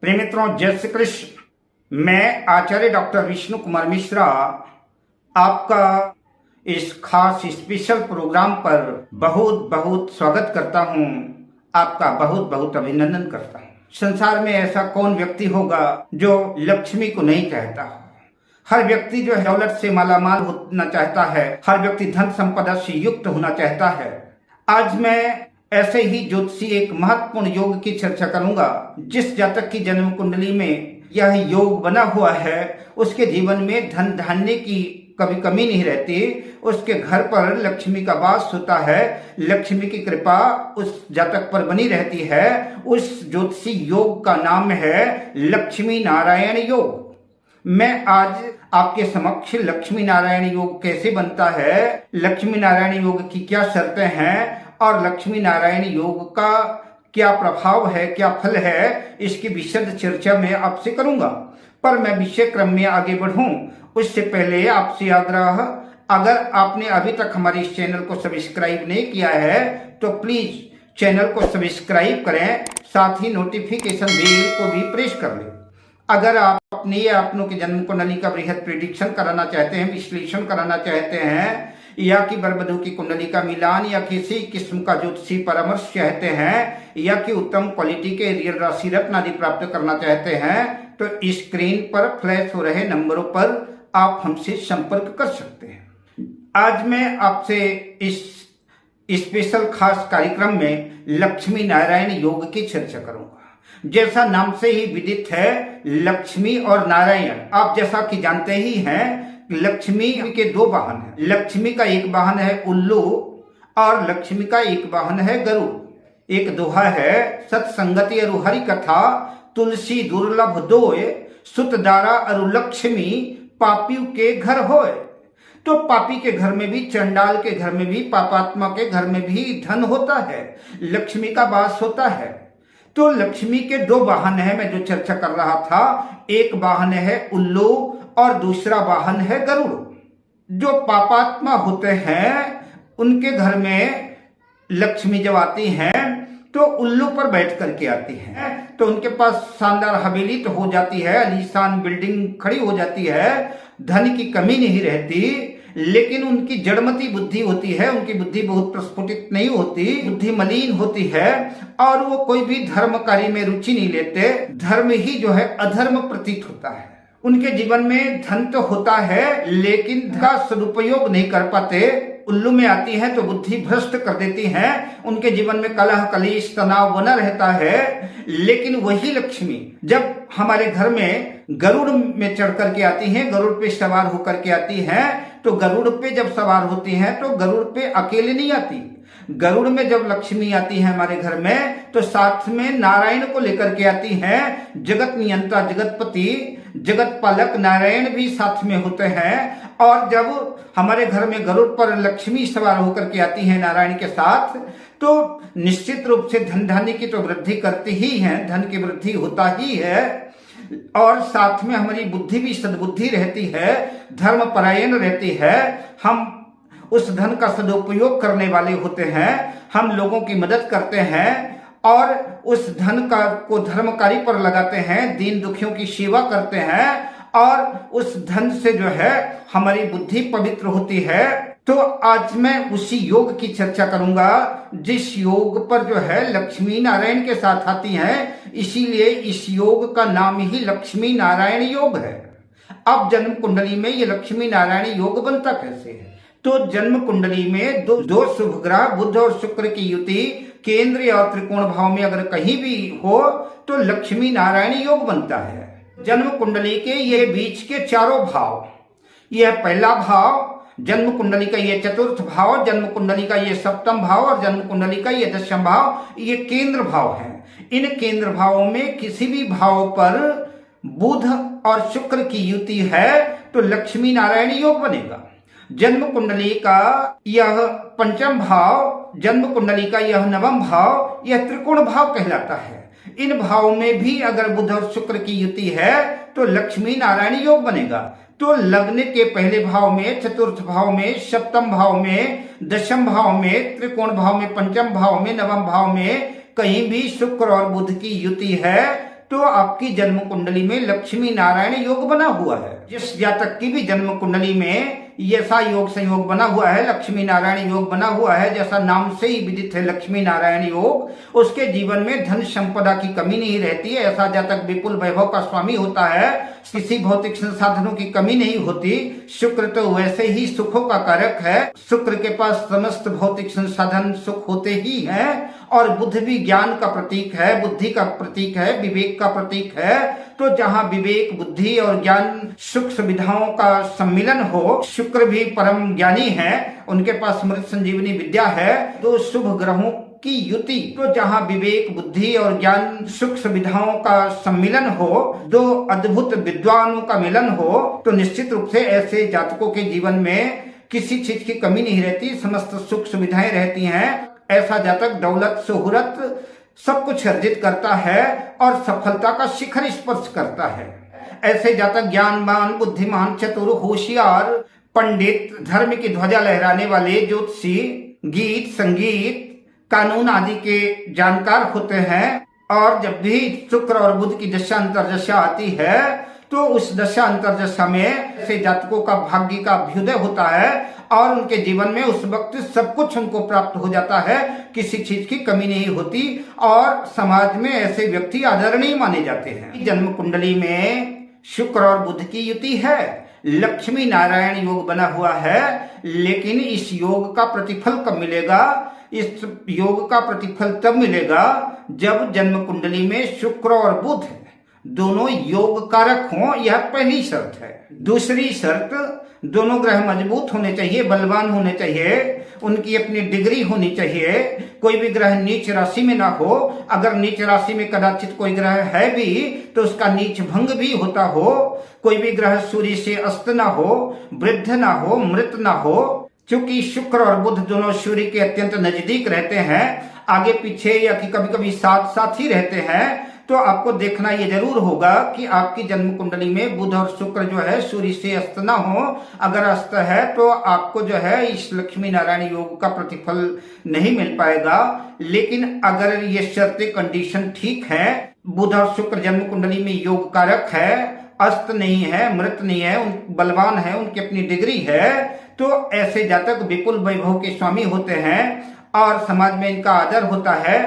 प्रिय मित्रों, जय श्री कृष्ण। मैं आचार्य डॉक्टर विष्णु कुमार मिश्रा आपका इस खास स्पेशल प्रोग्राम पर बहुत बहुत स्वागत करता हूं। आपका बहुत बहुत अभिनंदन करता हूं। संसार में ऐसा कौन व्यक्ति होगा जो लक्ष्मी को नहीं चाहता हो। हर व्यक्ति जो है दौलत से मालामाल होना चाहता है। हर व्यक्ति धन संपदा से युक्त होना चाहता है। आज मैं ऐसे ही ज्योतिषी एक महत्वपूर्ण योग की चर्चा करूंगा। जिस जातक की जन्म कुंडली में यह योग बना हुआ है उसके जीवन में धन धान्य की कभी कमी नहीं रहती। उसके घर पर लक्ष्मी का वास होता है। लक्ष्मी की कृपा उस जातक पर बनी रहती है। उस ज्योतिषी योग का नाम है लक्ष्मी नारायण योग। मैं आज आपके समक्ष लक्ष्मी नारायण योग कैसे बनता है, लक्ष्मी नारायण योग की क्या शर्तें हैं और लक्ष्मी नारायण योग का क्या प्रभाव है, क्या फल है, इसकी विशद चर्चा मैं आपसे करूंगा। पर मैं विषय क्रम में आगे बढ़ूं उससे पहले आपसे आग्रह, अगर आपने अभी तक हमारे इस चैनल को सब्सक्राइब नहीं किया है तो प्लीज चैनल को सब्सक्राइब करें, साथ ही नोटिफिकेशन बेल को भी प्रेस कर लें। अगर आप अपने या अपनों की जन्म कुंडली का बृहद प्रेडिक्शन कराना चाहते हैं, विश्लेषण कराना चाहते हैं, या कि वर-वधू की कुंडली का मिलान, या किसी किस्म का ज्योतिषी परामर्श चाहते हैं, या कि उत्तम क्वालिटी के रियल राशि रत्न आदि प्राप्त करना चाहते हैं तो स्क्रीन पर फ्लैश हो रहे नंबरों पर आप हमसे संपर्क कर सकते हैं। आज मैं आपसे इस स्पेशल खास कार्यक्रम में लक्ष्मी नारायण योग की चर्चा करूंगा। जैसा नाम से ही विदित है, लक्ष्मी और नारायण आप जैसा कि जानते ही हैं, लक्ष्मी के दो वाहन हैं। लक्ष्मी का एक वाहन है उल्लू और लक्ष्मी का एक वाहन है गरुड़। एक दोहा है, सत्संगति अरु हरि कथा, तुलसी दुर्लभ दोय, सुत दारा अरु लक्ष्मी, पापियों के घर होए। तो पापी के घर में भी, चंडाल के घर में भी, पापात्मा के घर में भी धन होता है, लक्ष्मी का वास होता है। तो लक्ष्मी के दो वाहन है, मैं जो चर्चा कर रहा था, एक वाहन है उल्लू और दूसरा वाहन है गरुड़। जो पापात्मा होते हैं उनके घर में लक्ष्मी जब आती हैं तो उल्लू पर बैठ करके आती हैं, तो उनके पास शानदार हवेली तो हो जाती है, आलीशान बिल्डिंग खड़ी हो जाती है, धन की कमी नहीं रहती, लेकिन उनकी जड़मती बुद्धि होती है। उनकी बुद्धि बहुत प्रस्फुटित नहीं होती, बुद्धि मलिन होती है और वो कोई भी धर्म कार्य में रुचि नहीं लेते। धर्म ही जो है अधर्म प्रतीत होता है। उनके जीवन में धन तो होता है लेकिन धन का सदुपयोग नहीं कर पाते। उल्लू में आती है तो बुद्धि भ्रष्ट कर देती हैं। उनके जीवन में कलह कलेश तनाव बना रहता है। लेकिन वही लक्ष्मी जब हमारे घर में गरुड़ में चढ़ करके आती हैं, गरुड़ पे सवार होकर के आती हैं, तो गरुड़ पे जब सवार होती हैं तो गरुड़ पे अकेले नहीं आती। गरुड़ में जब लक्ष्मी आती है हमारे घर में तो साथ में नारायण को लेकर के आती हैं। जगत नियंता, जगतपति, जगत पालक नारायण भी साथ में होते हैं। और जब हमारे घर में गरुड़ पर लक्ष्मी सवार होकर के आती है नारायण के साथ, तो निश्चित रूप से धन धान्य की तो वृद्धि करती ही है, धन की वृद्धि होता ही है और साथ में हमारी बुद्धि भी सद्बुद्धि रहती है, धर्म परायण रहती है। हम उस धन का सदुपयोग करने वाले होते हैं, हम लोगों की मदद करते हैं और उस धन का को धर्म कार्य पर लगाते हैं, दीन दुखियों की सेवा करते हैं और उस धन से जो है हमारी बुद्धि पवित्र होती है। तो आज मैं उसी योग की चर्चा करूंगा जिस योग पर जो है लक्ष्मी नारायण के साथ आती हैं, इसीलिए इस योग का नाम ही लक्ष्मी नारायण योग है। अब जन्म कुंडली में ये लक्ष्मी नारायण योग बनता कैसे है? तो जन्म कुंडली में दो शुभ ग्रह बुध और शुक्र की युति केंद्र और त्रिकोण भाव में अगर कहीं भी हो तो लक्ष्मी नारायण योग बनता है। जन्म कुंडली के ये बीच के चारों भाव, यह पहला भाव, जन्म कुंडली का ये चतुर्थ भाव, जन्म कुंडली का ये सप्तम भाव और जन्म कुंडली का ये दशम भाव, ये केंद्र भाव हैं। इन केंद्र भावों में किसी भी भाव पर बुध और शुक्र की युति है तो लक्ष्मी नारायण योग बनेगा। जन्म कुंडली का यह पंचम भाव, जन्म कुंडली का यह नवम भाव, यह त्रिकोण भाव कहलाता है। इन भावों में भी अगर बुध और शुक्र की युति है तो लक्ष्मी नारायण योग बनेगा। तो लग्न के पहले भाव में, चतुर्थ भाव में, सप्तम भाव में, दशम भाव में, त्रिकोण भाव में, पंचम भाव में, नवम भाव में कहीं भी शुक्र और बुध की युति है तो आपकी जन्म कुंडली में लक्ष्मी नारायण योग बना हुआ है। जिस जातक की भी जन्म कुंडली में ऐसा योग संयोग बना हुआ है, लक्ष्मी नारायण योग बना हुआ है, जैसा नाम से ही विदित है लक्ष्मी नारायण योग, उसके जीवन में धन संपदा की कमी नहीं रहती है। ऐसा जातक विपुल वैभव का स्वामी होता है, किसी भौतिक संसाधनों की कमी नहीं होती। शुक्र तो वैसे ही सुखों का कारक है, शुक्र के पास समस्त भौतिक संसाधन सुख होते ही हैं। और बुध भी ज्ञान का प्रतीक है, बुद्धि का प्रतीक है, विवेक का प्रतीक है। तो जहाँ विवेक, बुद्धि और ज्ञान, सुख सुविधाओं का सम्मिलन हो, शुक्र भी परम ज्ञानी है, उनके पास मृत संजीवनी विद्या है। तो शुभ ग्रहों की युति, तो जहाँ विवेक, बुद्धि और ज्ञान, सुख सुविधाओं का सम्मिलन हो, दो अद्भुत विद्वानों का मिलन हो, तो निश्चित रूप से ऐसे जातकों के जीवन में किसी चीज की कमी नहीं रहती, समस्त सुख सुविधाएं रहती हैं। ऐसा जातक दौलत, शोहरत सब कुछ अर्जित करता है और सफलता का शिखर स्पर्श करता है। ऐसे जातक ज्ञानवान, बुद्धिमान, चतुर, होशियार, पंडित, धर्म की ध्वजा लहराने वाले, ज्योतिषी, गीत, संगीत, कानून आदि के जानकार होते हैं। और जब भी शुक्र और बुध की दशा अंतर्दशा आती है, तो उस दशा अंतर्दशा में ऐसे जातकों का भाग्य का अभ्युदय होता है और उनके जीवन में उस वक्त सब कुछ उनको प्राप्त हो जाता है, किसी चीज की कमी नहीं होती और समाज में ऐसे व्यक्ति आदरणीय माने जाते हैं। जन्म कुंडली में शुक्र और बुध की युति है, लक्ष्मी नारायण योग बना हुआ है, लेकिन इस योग का प्रतिफल कब मिलेगा? इस योग का प्रतिफल तब मिलेगा जब जन्म कुंडली में शुक्र और बुध दोनों योग कारक हों। यह पहली शर्त है। दूसरी शर्त, दोनों ग्रह मजबूत होने चाहिए, बलवान होने चाहिए, उनकी अपनी डिग्री होनी चाहिए। कोई भी ग्रह नीच राशि में ना हो। अगर नीच राशि में कदाचित कोई ग्रह है भी तो उसका नीच भंग भी होता हो। कोई भी ग्रह सूर्य से अस्त ना हो, वृद्ध ना हो, मृत ना हो। क्योंकि शुक्र और बुध दोनों सूर्य के अत्यंत नजदीक रहते हैं, आगे पीछे या कि कभी कभी साथ साथ ही रहते हैं। तो आपको देखना ये जरूर होगा कि आपकी जन्म कुंडली में बुध और शुक्र जो है सूर्य से अस्त ना हो। अगर अस्त है तो आपको जो है इस लक्ष्मी नारायण योग का प्रतिफल नहीं मिल पाएगा। लेकिन अगर ये शर्तें, कंडीशन ठीक है, बुध और शुक्र जन्म कुंडली में योग कारक है, अस्त नहीं है, मृत नहीं है, बलवान है, उनकी अपनी डिग्री है, तो ऐसे जातक विपुल वैभव के स्वामी होते हैं और समाज में इनका आदर होता है,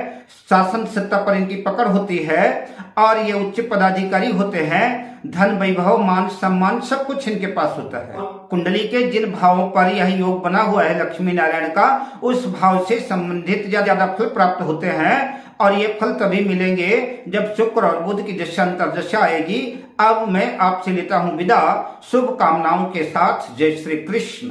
शासन सत्ता पर इनकी पकड़ होती है और ये उच्च पदाधिकारी होते हैं। धन, वैभव, मान सम्मान सब कुछ इनके पास होता है। कुंडली के जिन भावों पर यह योग बना हुआ है लक्ष्मी नारायण का, उस भाव से संबंधित ज्यादा फल प्राप्त होते हैं और ये फल तभी मिलेंगे जब शुक्र और बुध की दशा अंतर्दशा आएगी। अब मैं आपसे लेता हूं विदा, शुभ कामनाओं के साथ। जय श्री कृष्ण।